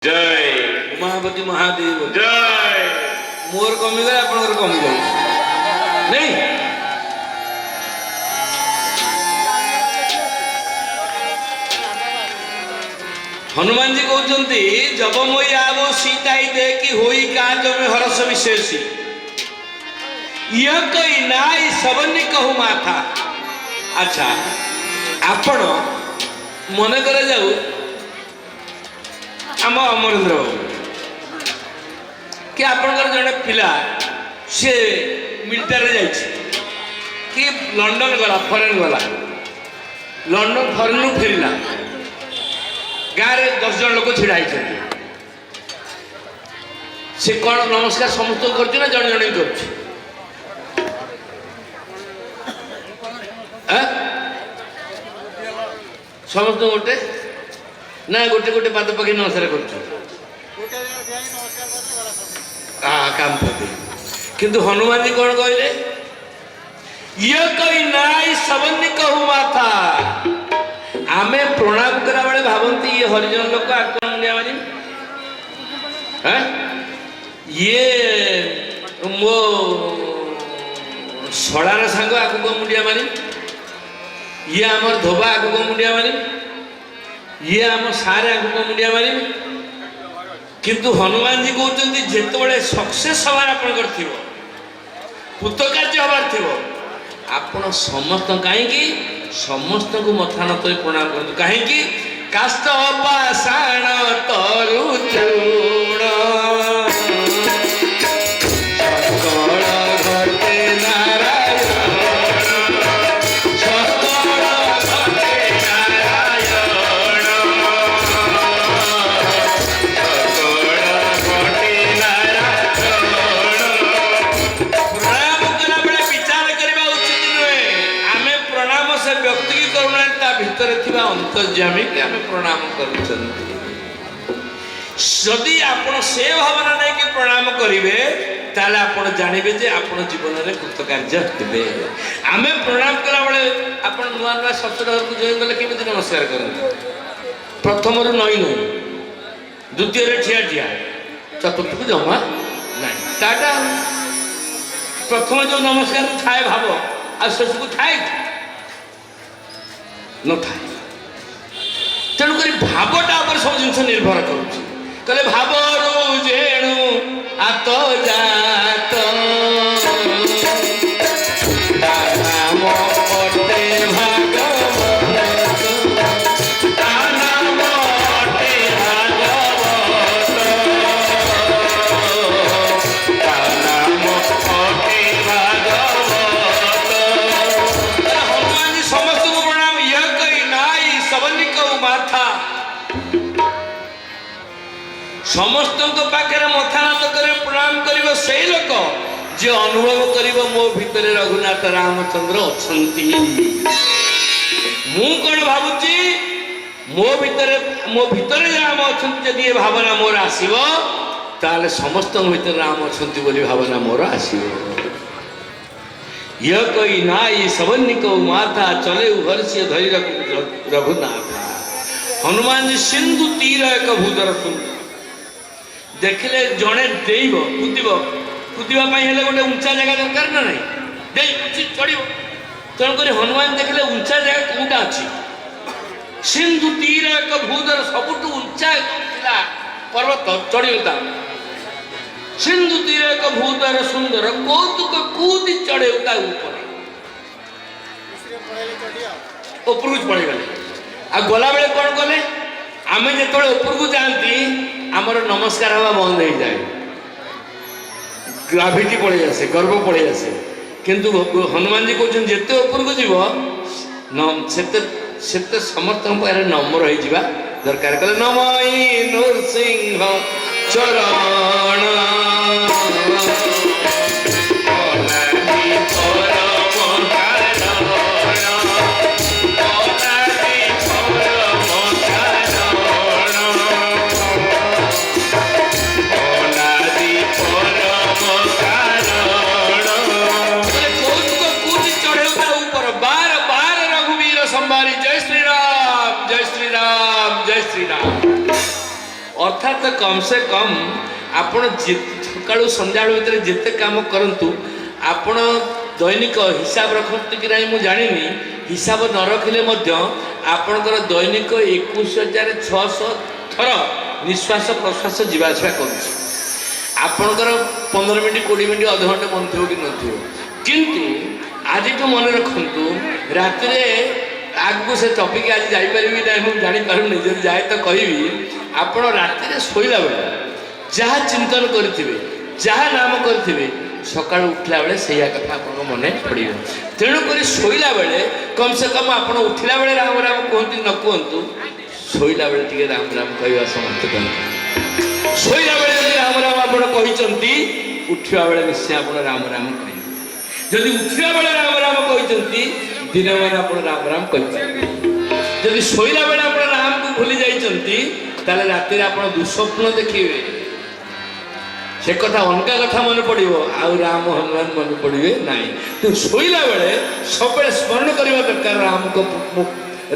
जय उमापति महादेव जय मोर कमिगला आपनकर कमी जाउछ नहीं हनुमान जी कहते जब मोई आवो सीताई दे कि होई काज में हरस विशेषी यह कई नाई सबनी कहू माथा। अच्छा आपण मन करे जाऊ आम अमरेंद्र बाबू कि आपंकर जड़े पिला सी मिलिटारी जाइए कि लंडन गला फरेन गला लंडन फरेन फेरला गाँव में 10 जन लोग छिड़ा से कौन नमस्कार समस्त कर जड़े जड़े कर समस्त गोटे ना गोटे गोटे पाद पकड़ नमस्कार काम करते किंतु हनुमान जी कौन कहले ये कई नाई सबनी कहू माथा आमे प्रणाम करा बेले भावंती ये हरिजन लोक आको मुंडिया मारी ये मो सड़ार सांग आको मुंडिया मारी ये आमर धोबा आको मुंडिया मारी ये आम सारे आगुक मुंडिया मारी किंतु हनुमान जी कहते जिते सक्सेस हबार आपंकर कृतकार्य हबार थी आपण समस्त कहीं समस्त को मथा नत प्रणाम करूँ कहीं काष्ट पाषाण तरु चूर्ण अंतर्जामी के आम प्रणाम करी आपण से भावना नहीं कि प्रणाम करेंगे ताले आपण जानवे जे आपण जीवन में कृतकार्य हे आम प्रणाम कला बेले आप नुआ नुआ ससुर घर को जॉइन कले केमी नमस्कार करते प्रथम नई नई द्वितीय ठिया ठिया चतुर्थ को जमा ना टाटा प्रथम जो नमस्कार थाए भाव आ शेष को थाए न थाए तेणुक भावटा सब जिन निर्भर कले भाव जेणु आत जात समस्त पाखे मथा नाथ कर प्रणाम कर से लोक जे अनुभव कर मो भितर रघुनाथ रामचंद्र अच्छी मु कौन भावुची मो भितर राम अच्छा ये भावना मोर आसव ताले समस्त भीतर राम अच्छा बोली भावना मोर आसव यह कई नाई सबनिक माथा चले हर्षि धरी रघुनाथ हनुमान जी सिंधु तीर एक भूदर सुंदर देखिले जड़े देव कूदवाई गोटे उंचा जगह दरकार ना नहीं चढ़ तेणुक हनुमान देखिले उंचा जगह कौटा अच्छी सिंधु तीर एक भूदर सबुठ उंचा पर्वत चढ़ता सिंधु तीर एक भूदर सुंदर कौतुक कूदी चढ़ेता ऊपर पड़ेगले आ गला बेले कौन कले आम जो ऊपर को जाती आमर नमस्कार हवा बंद हो जाए ग्राविटी पड़े आसे गर्व पड़े आसे किंतु हनुमान जी कहते जिते ऊपर को जीव समर्थ नम्र हो दरकार कले नमई नृसिंह चरण अर्थ अर्थात कम से कम आपण सकाळू संध्या भितर जिते काम करंतु आपण दैनिक हिसाब रखते कि नहीं मुझे जानी हिसाब न रखिले आपणकर दैनिक 21,600 थर निश्वास प्रश्वास जावासवा करपणकर 15 मिनट 20 मिनट अध घंटे मन थो कि नथो किंतु आज मन रखु राति आगू से टपिक आज जापर ना मुझे जापारूनी जब जाए तो कहि आपण राति शोला बेले जहाँ चिंतन करेंगे जहाँ नाम करेंगे सका उठला बेले से कथा आप मन पड़ तेणुक शोला बेले कम से कम आप उठला बेले राम राम कहते न कहतु शोला बेले टे राम राम कह समस्त करते शोला बेले राम राम आप उठा बेले निश्चय आप राम राम कह जदि उठा बेले राम राम कहते दिन मान आप राम राम कह जदि शोला बेले आप राम को भूली जाते राति आप दुस्वप्न देखिए से कथा अनका कथा मन पड़ो आउ राम हनुमान मन पड़े ना तो शोला बेले सब स्मरण करने दरकार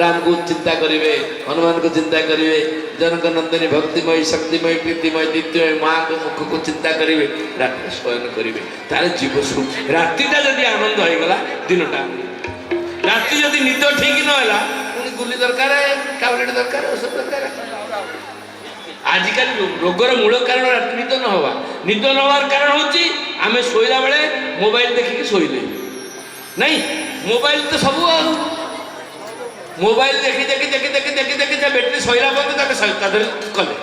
राम को चिंता करेंगे हनुमान को चिंता करेंगे जनक नंदनी भक्तिमय शक्तिमय प्रीतिमय नित्यमय माँ को मुख को चिंता करेंगे रात शयन करेंगे तार जीव रातिटा जदि आनंद हो गला दिनटा राति जदि निद ठीक नहला गुली दरकार टैबलेट दरकार औषध दरकार आजिकल रोगर मूल कारण राति निद न हवा निद न हवार कारण होची आमे शोला बेले मोबाइल देखिक शोले नहीं मोबाइल तो सब मोबाइल देखी देखी देखी देखी देखी देखी बैटेरी सैला पर्यटन कले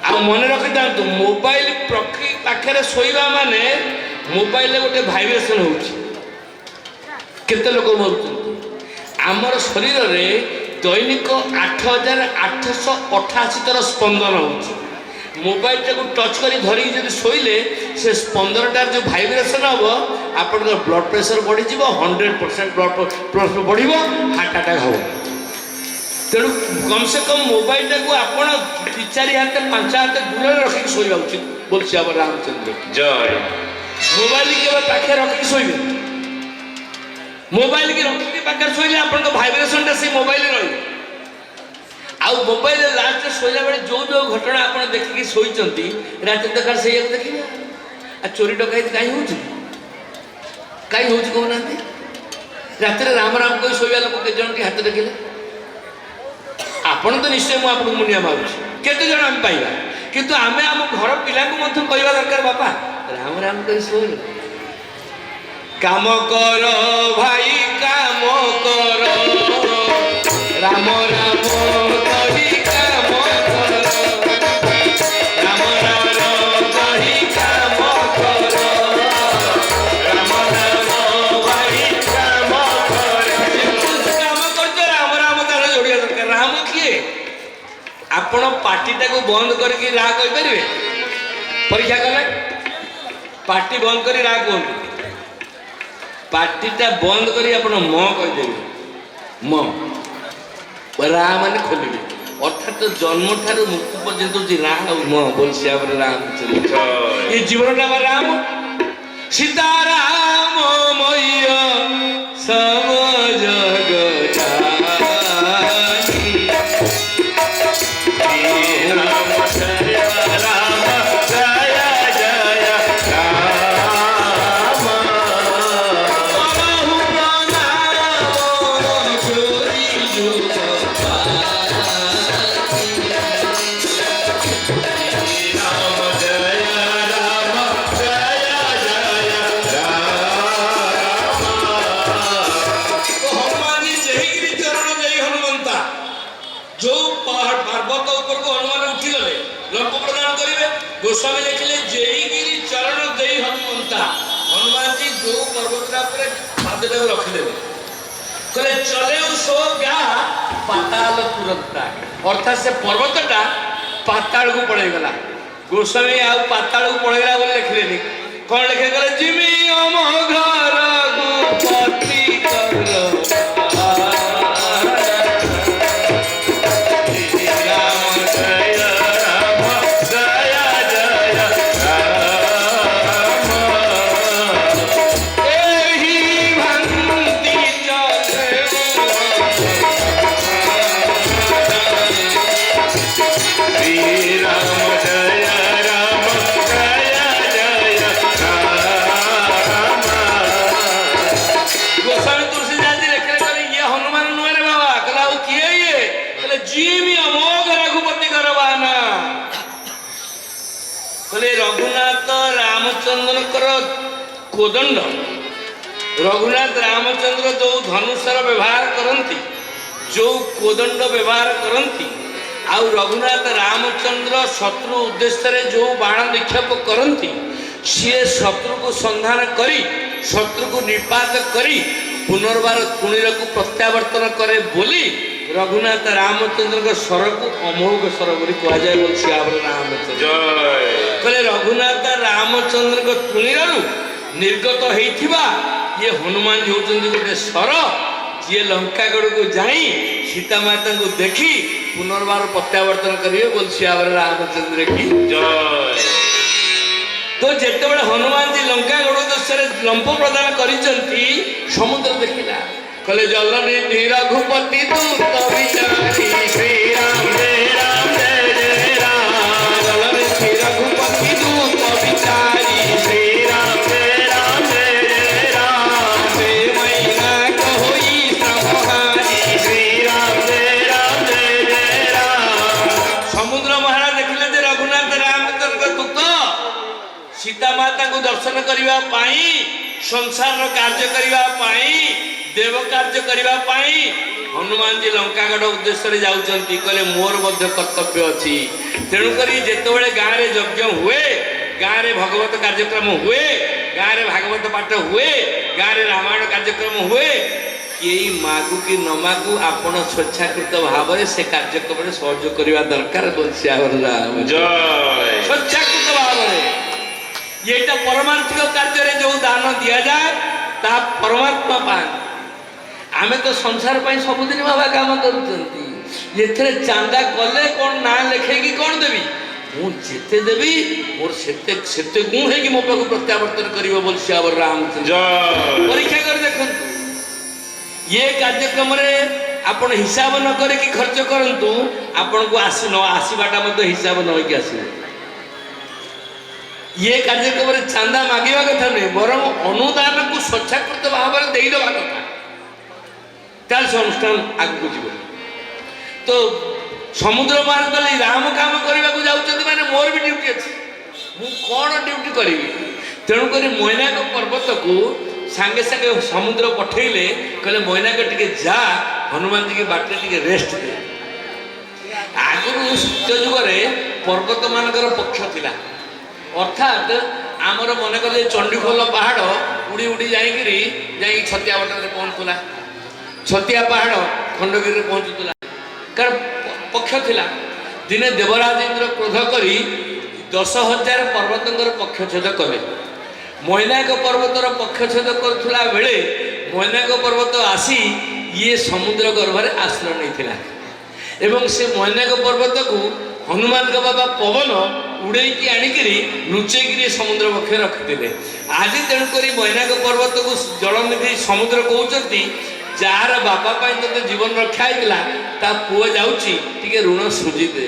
आ मन रखी था मोबाइल प्रकृति पाखे शोवा माने मोबाइल गोटे भाइब्रेसन होते लोक मरुं आमर शरीर में दैनिक 8,888 थर स्पंदन हो मोबाइल टाक टच कर धरिकी जब शोले से स्पंदनटार जो भाइब्रेसन हम आप ब्लड प्रेशर बढ़ी 100% ब्लड बढ़ हार्ट अटैक हम तेणु कम से कम मोबाइल टाक आप 4 हाथ 5 हाथ दूर रखिक शोवा उचित बोलছি आम रामचंद्र जय मोबाइल के पाखे रखिक शोबे मोबाइल की रखिक पाखे शोले आप भाइब्रेसन से मोबाइल रही आउ मोबाइल लास्ट शोला बेले जो जो घटना आप देखिए शोचती रात दरकार से देखिए आ चोरी डकैत कहीं हो कहना रात राम राम कही शोवा लोक के जन हाथ देखिले आपन तो निश्चय मुझे मुनिया मारूँ केते जन आम पाइबा किंतु आमे आम घर पिला को कहवा दरकार बापा राम राम कही शोल काम कर भाई काम कर राम राम कही काम कर राम राम कही काम कर राम राम भाई काम कर काम करते राम राम तार जोड़िया दरकार राम किए आपण पार्टीटा को बंद करके रा कहि परिबे परीक्षा कले पार्टी बंद करी रा कहते पार्टीटा बंद करी आपण म कहिदेबे म रा मान खोलिए अर्थात जन्म ठार मृत्यु पर्यंत रा म बोलसी राम ये जीवन राम सीताराम मैया सब गोस्वामी लिखिले जयगिरी चरण दई हनुमंता हनुमान जी जो पर्वतरा पर पादटा रखिदेवे कहले चले सो गा पाताल तुरंत अर्थात से पर्वतटा पाताल को पड़े गला गोस्वामी आ पाताल को पड़े गला बोले लिखले कौन लिखे कहले जिमी अम घर गोपति कर Ram ରଘୁନାଥ ରାମଚନ୍ଦ୍ରଙ୍କର କୋଦଣ୍ଡ, ରଘୁନାଥ ରାମଚନ୍ଦ୍ର ଯେଉଁ ଧନୁଷର ବ୍ୟବହାର କରନ୍ତି, ଯେଉଁ କୋଦଣ୍ଡ ବ୍ୟବହାର କରନ୍ତି, ଆଉ ରଘୁନାଥ ରାମଚନ୍ଦ୍ର ଶତ୍ରୁ ଉଦ୍ଦେଶ୍ୟରେ ଯେଉଁ ବାଣ ନିକ୍ଷେପ କରନ୍ତି, ସିଏ ଶତ୍ରୁକୁ ସନ୍ଧାନ କରି ଶତ୍ରୁକୁ ନିପାତ କରି ପୁନର୍ବାର ତୁଣୀରକୁ ପ୍ରତ୍ୟାବର୍ତ୍ତନ କରେ ବୋଲି ରଘୁନାଥ ରାମଚନ୍ଦ୍ରଙ୍କ ସ୍ୱରକୁ ଅମୋଘ ସ୍ୱର ବୋଲି କୁହାଯାଏ ବୋଲି ଶ୍ରୀରାମ ରାମଚନ୍ଦ୍ର କହିଲେ ରଘୁନାଥ ରାମଚନ୍ଦ୍ରଙ୍କ ତୁଣୀରରୁ ନିର୍ଗତ ହେଇଥିବା ଇଏ ହନୁମାନ ହେଉଛନ୍ତି ଗୋଟେ ସ୍ୱର, ଯିଏ ଲଙ୍କାଗଡ଼କୁ ଯାଇ ସୀତାମାତାଙ୍କୁ ଦେଖି ପୁନର୍ବାର ପ୍ରତ୍ୟାବର୍ତ୍ତନ କରିବେ ବୋଲି ଶ୍ରୀରାମ ରାମଚନ୍ଦ୍ର କି ଜୟ। ତ ଯେତେବେଳେ ହନୁମାନଜୀ ଲଙ୍କାଗଡ଼ ଦେଶରେ ଲମ୍ପ ପ୍ରଦାନ କରିଛନ୍ତି, ସମୁଦ୍ର ଦେଖିଲା, କହିଲେ ଜଲନିଧି ରଘୁପତି ଦୂତ ବିଚାରୀ ଶ୍ରୀରାମ ଜୟ ରାମ ଜୟ ଜୟ ରାମ। ଜଲନିଧି ରଘୁପତି ଦୂତ ବିଚାରୀ ଶ୍ରୀରାମ ଜୟ ରାମ ଜୟ ଜୟ ରାମ। ସେ ମୈନା କହୋଇ ଶ୍ରମହାରୀ ଶ୍ରୀରାମ ଜୟ ରାମ ଜୟ ଜୟ ରାମ। ସମୁଦ୍ର ମହାରାଜ ଦେଖିଲେ ଯେ ରଘୁନାଥ ରାମଚନ୍ଦ୍ରଙ୍କ ଦୂତ ସୀତାମାତାଙ୍କୁ ଦର୍ଶନ କରିବା ପାଇଁ, ସଂସାରର କାର୍ଯ୍ୟ କରିବା ପାଇଁ, ଦେବ କାର୍ଯ୍ୟ କରିବା ପାଇଁ ହନୁମାନଜୀ ଲଙ୍କାଗଡ଼ ଉଦ୍ଦେଶ୍ୟରେ ଯାଉଛନ୍ତି। କହିଲେ ମୋର ମଧ୍ୟ କର୍ତ୍ତବ୍ୟ ଅଛି, ତେଣୁକରି ଯେତେବେଳେ ଗାଁରେ ଯଜ୍ଞ ହୁଏ, ଗାଁରେ ଭଗବତ କାର୍ଯ୍ୟକ୍ରମ ହୁଏ, ଗାଁରେ ଭାଗବତ ପାଠ ହୁଏ, ଗାଁରେ ରାମାୟଣ କାର୍ଯ୍ୟକ୍ରମ ହୁଏ, କେହି ମାଗୁ କି ନ ମାଗୁ ଆପଣ ସ୍ୱେଚ୍ଛାକୃତ ଭାବରେ ସେ କାର୍ଯ୍ୟକ୍ରମରେ ସହଯୋଗ କରିବା ଦରକାର ବଂଶୀ ସ୍ୱେଚ୍ଛାକୃତ ଭାବରେ। ଏଇଟା ପରମାର୍ଥିକ କାର୍ଯ୍ୟରେ ଯେଉଁ ଦାନ ଦିଆଯାଏ ତାହା ପରମାତ୍ମା ପାଆନ୍ତି। ଆମେ ତ ସଂସାର ପାଇଁ ସବୁଦିନ ବାବା କାମ କରୁଛନ୍ତି, ଏଥିରେ ଚାନ୍ଦା କଲେ କ'ଣ ନାଁ ଲେଖେଇକି କ'ଣ ଦେବି, ମୁଁ ଯେତେ ଦେବି ମୋର ସେତେ ଗୁଣ ହେଇକି ମୋ ପାଖକୁ ପ୍ରତ୍ୟାବର୍ତ୍ତନ କରିବ ବୋଲି ଶ୍ରୀରାମ ରାମଚନ୍ଦ୍ର ପରୀକ୍ଷା କରି ଦେଖନ୍ତୁ। ଇଏ କାର୍ଯ୍ୟକ୍ରମରେ ଆପଣ ହିସାବ ନ କରିକି ଖର୍ଚ୍ଚ କରନ୍ତୁ, ଆପଣଙ୍କୁ ଆସିବାଟା ମଧ୍ୟ ହିସାବ ନ ହେଇକି ଆସିବ। ଇଏ କାର୍ଯ୍ୟକ୍ରମରେ ଚାନ୍ଦା ମାଗିବା କଥା ନୁହେଁ, ବରଂ ଅନୁଦାନକୁ ସ୍ୱେଚ୍ଛାକୃତ ଭାବରେ ଦେଇଦେବା କଥା, ତାହେଲେ ସେ ଅନୁଷ୍ଠାନ ଆଗକୁ ଯିବ। ତ ସମୁଦ୍ର ମହାରାଜ କହିଲେ ରାମ କାମ କରିବାକୁ ଯାଉଛନ୍ତି ମାନେ ମୋର ବି ଡ୍ୟୁଟି ଅଛି, ମୁଁ କ'ଣ ଡ୍ୟୁଟି କରିବି। ତେଣୁକରି ମୈନାକ ପର୍ବତକୁ ସାଙ୍ଗେ ସାଙ୍ଗେ ସମୁଦ୍ର ପଠେଇଲେ, କହିଲେ ମୈନାକ ଟିକେ ଯା, ହନୁମାନଜୀକି ବାଟରେ ଟିକେ ରେଷ୍ଟ ଦେ। ଆଗରୁ ସତ୍ୟ ଯୁଗରେ ପର୍ବତ ମାନଙ୍କର ପକ୍ଷ ଥିଲା, ଅର୍ଥାତ୍ ଆମର ମନେକଲେ ଚଣ୍ଡିଖୋଲ ପାହାଡ଼ ଉଡ଼ି ଉଡ଼ି ଯାଇକି ଛତିଆ ବଟରେ ପହଞ୍ଚୁଥିଲା, ଛତିଆ ପାହାଡ଼ ଖଣ୍ଡଗିରିରେ ପହଞ୍ଚୁଥିଲା, କାରଣ ପକ୍ଷ ଥିଲା। ଦିନେ ଦେବରାଜ ଇନ୍ଦ୍ର କ୍ରୋଧ କରି 10,000 ପର୍ବତଙ୍କର ପକ୍ଷଚ୍ଛେଦ କଲେ। ମୈନାକ ପର୍ବତର ପକ୍ଷଚ୍ଛେଦ କରୁଥିଲା ବେଳେ ମୈନାକ ପର୍ବତ ଆସି ଇଏ ସମୁଦ୍ର ଗର୍ଭରେ ଆଶ୍ରୟ ନେଇଥିଲା ଏବଂ ସେ ମୈନାକ ପର୍ବତକୁ ହନୁମାନଙ୍କ ବାବା ପବନ ଉଡ଼େଇକି ଆଣିକିରି ଲୁଚେଇକିରି ସମୁଦ୍ର ପକ୍ଷରେ ରଖିଥିଲେ। ଆଜି ତେଣୁକରି ମୈନାକ ପର୍ବତକୁ ଜଳନିଧି ସମୁଦ୍ର କହୁଛନ୍ତି, ଯାହାର ବାପା ପାଇଁ ତୋତେ ଜୀବନ ରକ୍ଷା ହେଇଥିଲା ତା ପୁଅ ଯାଉଛି ଟିକେ ଋଣ ସୁଝିଦେ।